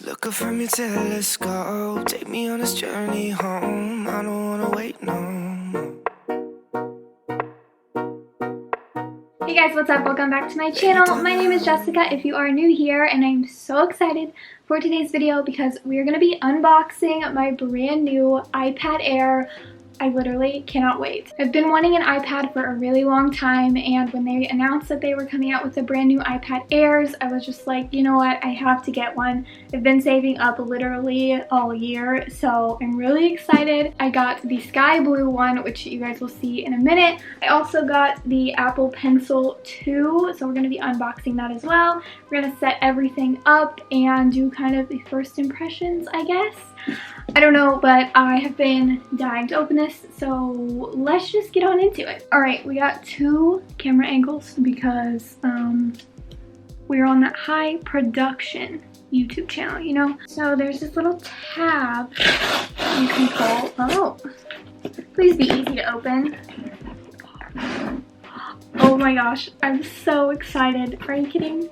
Looking from your telescope, take me on this journey home. I don't wanna wait no more. Hey guys, what's up? Welcome back to my channel. My name is Jessica if you are new here, and I'm so excited for today's video because we are going to be unboxing my brand new iPad Air. I literally cannot wait. I've been wanting an iPad for a really long time, and when they announced that they were coming out with the brand new iPad Airs, I was just like, you know what, I have to get one. I've been saving up literally all year, so I'm really excited. I got the sky blue one, which you guys will see in a minute. I also got the Apple Pencil 2, so we're going to be unboxing that as well. We're going to set everything up and do kind of the first impressions, I guess. I don't know, but I have been dying to open this, so let's just get on into it. Alright, we got two camera angles because we're on that high production YouTube channel, you know? So there's this little tab you can pull. Oh, please be easy to open. Oh my gosh, I'm so excited. Are you kidding?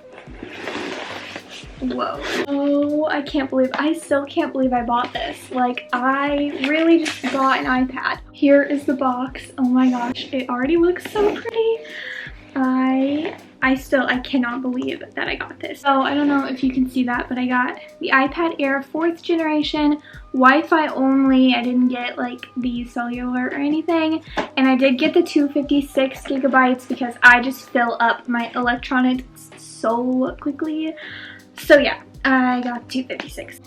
Whoa. Oh, I still can't believe I bought this. Like, I really just bought an iPad. Here is the box. Oh my gosh, it already looks so pretty. I cannot believe that I got this. So I don't know if you can see that, but I got the iPad Air 4th generation, Wi-Fi only. I didn't get like the cellular or anything. And I did get the 256 gigabytes because I just fill up my electronics so quickly. So yeah, I got 256.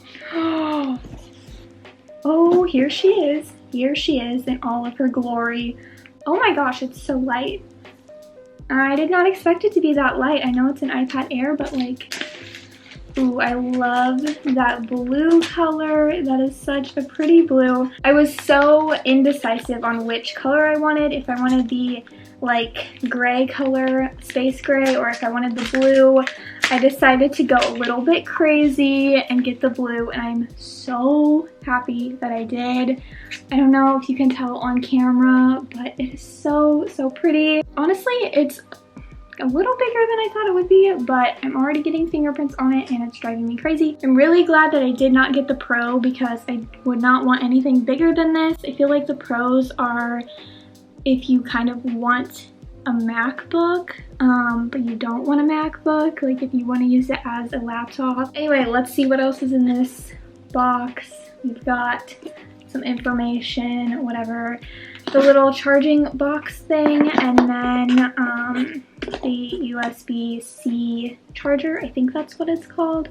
Oh, here she is. Here she is in all of her glory. Oh my gosh, it's so light. I did not expect it to be that light. I know it's an iPad Air, but like, ooh, I love that blue color. That is such a pretty blue. I was so indecisive on which color I wanted. If I wanted the like gray color, space gray, or if I wanted the blue. I decided to go a little bit crazy and get the blue, and I'm so happy that I did. I don't know if you can tell on camera, but it is so pretty. Honestly, it's a little bigger than I thought it would be, but I'm already getting fingerprints on it and it's driving me crazy. I'm really glad that I did not get the Pro because I would not want anything bigger than this. I feel like the Pros are if you kind of want a MacBook, but you don't want a MacBook, like if you want to use it as a laptop. Anyway, let's see what else is in this box. We've got some information, whatever, the little charging box thing, and then the USB-C charger. I think that's what it's called.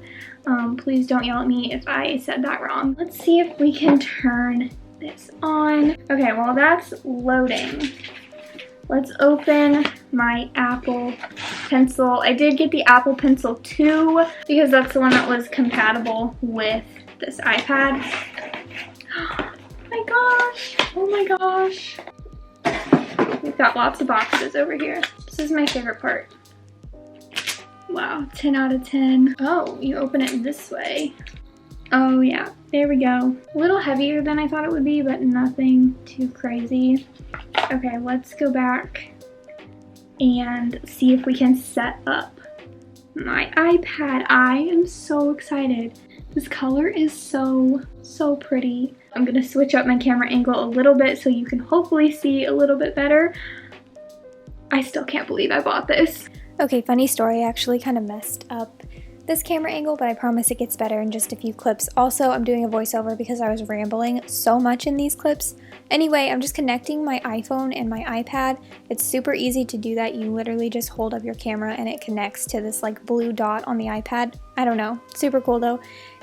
Please don't yell at me if I said that wrong. Let's see if we can turn this on. Okay, while that's loading, let's open my Apple Pencil. I did get the Apple Pencil 2 because that's the one that was compatible with this iPad. Oh my gosh, oh my gosh. We've got lots of boxes over here. This is my favorite part. Wow, 10 out of 10. Oh, you open it this way. Oh yeah, there we go. A little heavier than I thought it would be, but nothing too crazy. Okay, let's go back and see if we can set up my iPad. I am so excited. This color is so pretty. I'm gonna switch up my camera angle a little bit so you can hopefully see a little bit better. I still can't believe I bought this. Okay, funny story, I actually kind of messed up this camera angle, but I promise it gets better in just a few clips. Also, I'm doing a voiceover because I was rambling so much in these clips. Anyway, I'm just connecting my iPhone and my iPad. It's super easy to do that. You literally just hold up your camera and it connects to this like blue dot on the iPad. I don't know, super cool though.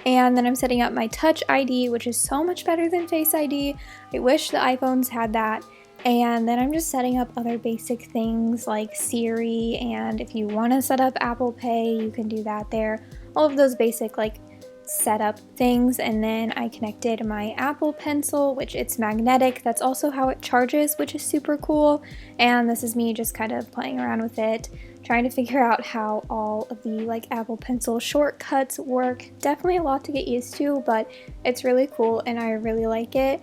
And then I'm setting up my Touch ID, which is so much better than Face ID. I wish the iPhones had that. And then I'm just setting up other basic things like Siri, and if you want to set up Apple Pay, you can do that there. All of those basic like setup things. And then I connected my Apple Pencil, which it's magnetic. That's also how it charges, which is super cool. And this is me just kind of playing around with it, trying to figure out how all of the like Apple Pencil shortcuts work. Definitely a lot to get used to, but it's really cool and I really like it.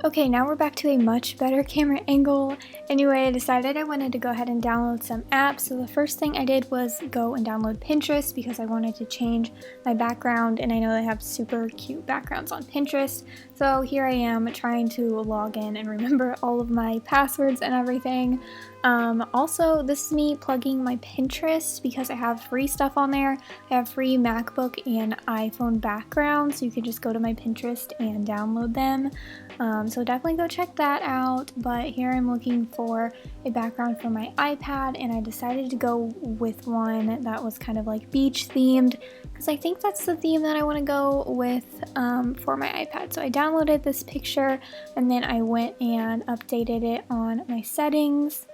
Okay, now we're back to a much better camera angle. Anyway, I decided I wanted to go ahead and download some apps. So the first thing I did was go and download Pinterest because I wanted to change my background, and I know they have super cute backgrounds on Pinterest. So here I am trying to log in and remember all of my passwords and everything. Also, this is me plugging my Pinterest because I have free stuff on there. I have free MacBook and iPhone backgrounds, so you can just go to my Pinterest and download them. So definitely go check that out. But here I'm looking for a background for my iPad, and I decided to go with one that was kind of like beach themed because I think that's the theme that I want to go with for my iPad. So I downloaded this picture and then I went and updated it on my settings.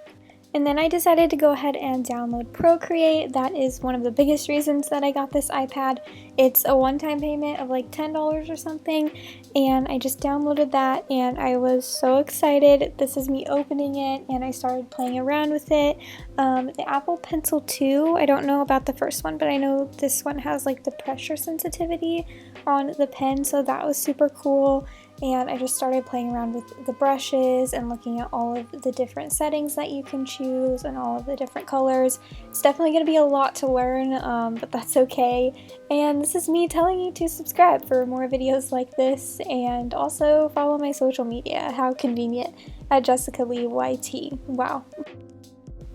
And then I decided to go ahead and download Procreate. That is one of the biggest reasons that I got this iPad. It's a one-time payment of like $10 or something, and I just downloaded that and I was so excited. This is me opening it and I started playing around with it. The Apple Pencil 2, I don't know about the first one, but I know this one has like the pressure sensitivity on the pen, so that was super cool. And I just started playing around with the brushes and looking at all of the different settings that you can choose and all of the different colors. It's definitely going to be a lot to learn, but that's okay. And this is me telling you to subscribe for more videos like this, and also follow my social media. How convenient, at Jessica Leigh YT. Wow.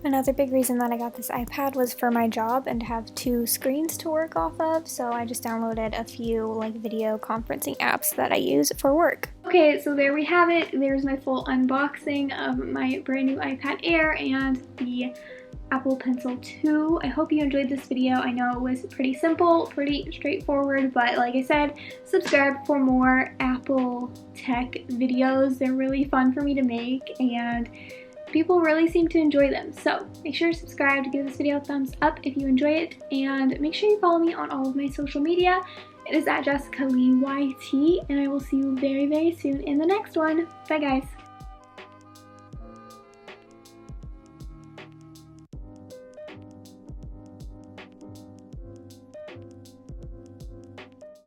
Another big reason that I got this iPad was for my job and to have two screens to work off of, so I just downloaded a few like video conferencing apps that I use for work. Okay, so there we have it. There's my full unboxing of my brand new iPad Air and the Apple Pencil 2. I hope you enjoyed this video. I know it was pretty simple, pretty straightforward, but like I said, subscribe for more Apple tech videos. They're really fun for me to make, and people really seem to enjoy them. So make sure to subscribe, to give this video a thumbs up if you enjoy it, and make sure you follow me on all of my social media. It is at Jessica Leigh YT, and I will see you very, very soon in the next one. Bye guys.